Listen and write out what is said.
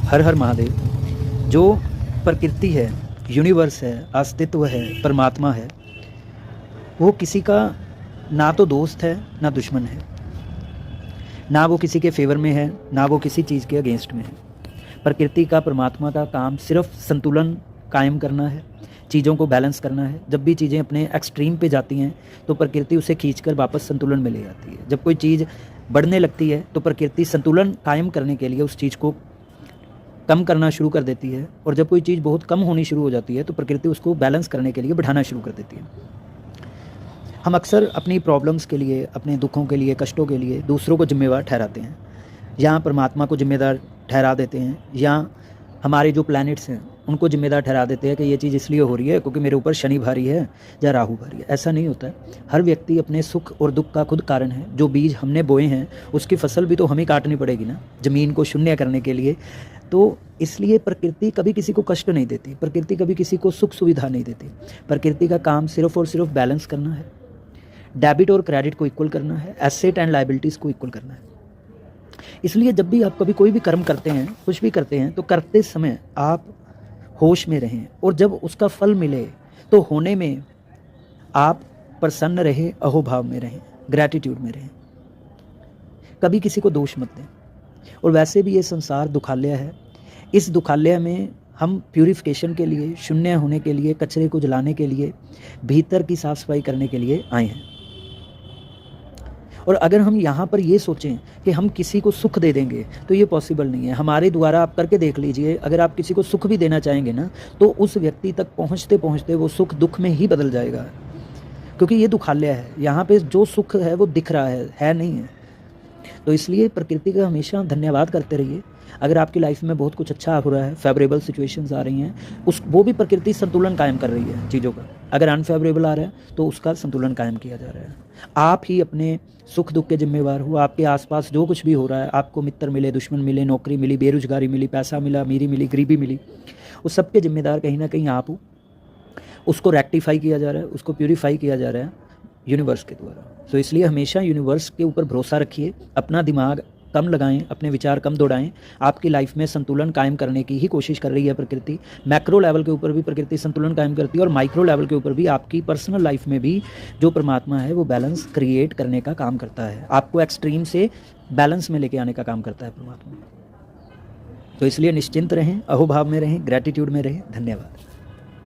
हर हर महादेव। जो प्रकृति है, यूनिवर्स है, अस्तित्व है, परमात्मा है, वो किसी का ना तो दोस्त है ना दुश्मन है, ना वो किसी के फेवर में है ना वो किसी चीज़ के अगेंस्ट में है। प्रकृति का, परमात्मा का काम सिर्फ संतुलन कायम करना है, चीज़ों को बैलेंस करना है। जब भी चीज़ें अपने एक्सट्रीम पे जाती हैं तो प्रकृति उसे खींचकर वापस संतुलन में ले जाती है। जब कोई चीज़ बढ़ने लगती है तो प्रकृति संतुलन कायम करने के लिए उस चीज़ को कम करना शुरू कर देती है, और जब कोई चीज़ बहुत कम होनी शुरू हो जाती है तो प्रकृति उसको बैलेंस करने के लिए बढ़ाना शुरू कर देती है। हम अक्सर अपनी प्रॉब्लम्स के लिए, अपने दुखों के लिए, कष्टों के लिए दूसरों को जिम्मेवार ठहराते हैं, या परमात्मा को जिम्मेदार ठहरा देते हैं, या हमारे जो प्लैनेट्स हैं उनको जिम्मेदार ठहरा देते हैं कि ये चीज़ इसलिए हो रही है क्योंकि मेरे ऊपर शनि भारी है या राहु भारी है। ऐसा नहीं होता है। हर व्यक्ति अपने सुख और दुख का खुद कारण है। जो बीज हमने बोए हैं उसकी फसल भी तो हमें काटनी पड़ेगी ना, ज़मीन को शून्य करने के लिए। तो इसलिए प्रकृति कभी किसी को कष्ट नहीं देती, प्रकृति कभी किसी को सुख सुविधा नहीं देती। प्रकृति का काम सिर्फ और सिर्फ बैलेंस करना है, डेबिट और क्रेडिट को इक्वल करना है, एसेट एंड लायबिलिटीज़ को इक्वल करना है। इसलिए जब भी आप कभी कोई भी कर्म करते हैं, कुछ भी करते हैं, तो करते समय आप होश में रहें, और जब उसका फल मिले तो होने में आप प्रसन्न रहें, अहोभाव में रहें, ग्रैटिट्यूड में रहें। कभी किसी को दोष मत दें। और वैसे भी ये संसार दुखालय है। इस दुखालय में हम प्यूरिफिकेशन के लिए, शून्य होने के लिए, कचरे को जलाने के लिए, भीतर की साफ सफाई करने के लिए आए हैं। और अगर हम यहाँ पर ये सोचें कि हम किसी को सुख दे देंगे तो ये पॉसिबल नहीं है। हमारे द्वारा आप करके देख लीजिए, अगर आप किसी को सुख भी देना चाहेंगे ना तो उस व्यक्ति तक पहुँचते पहुँचते वो सुख दुख में ही बदल जाएगा, क्योंकि ये दुखालय है। यहाँ पे जो सुख है वो दिख रहा है नहीं है। तो इसलिए प्रकृति का हमेशा धन्यवाद करते रहिए। अगर आपकी लाइफ में बहुत कुछ अच्छा हो रहा है, फेवरेबल सिचुएशंस आ रही हैं, वो भी प्रकृति संतुलन कायम कर रही है चीज़ों का। अगर अनफेवरेबल आ रहा है तो उसका संतुलन कायम किया जा रहा है। आप ही अपने सुख दुख के जिम्मेवार हो। आपके आसपास जो कुछ भी हो रहा है, आपको मित्र मिले, दुश्मन मिले, नौकरी मिली, बेरोजगारी मिली, पैसा मिला, अमीरी मिली, गरीबी मिली, उस सब के जिम्मेदार कहीं ना कहीं आप हो। उसको रेक्टिफाई किया जा रहा है, उसको प्यूरीफाई किया जा रहा है यूनिवर्स के द्वारा। तो इसलिए हमेशा यूनिवर्स के ऊपर भरोसा रखिए, अपना दिमाग कम लगाएं, अपने विचार कम दौड़ाएं। आपकी लाइफ में संतुलन कायम करने की ही कोशिश कर रही है प्रकृति। मैक्रो लेवल के ऊपर भी प्रकृति संतुलन कायम करती है, और माइक्रो लेवल के ऊपर भी आपकी पर्सनल लाइफ में भी जो परमात्मा है वो बैलेंस क्रिएट करने का काम करता है। आपको एक्सट्रीम से बैलेंस में लेके आने का काम करता है परमात्मा। तो इसलिए निश्चिंत रहें, अहोभाव में रहें, ग्रैटिट्यूड में रहें। धन्यवाद।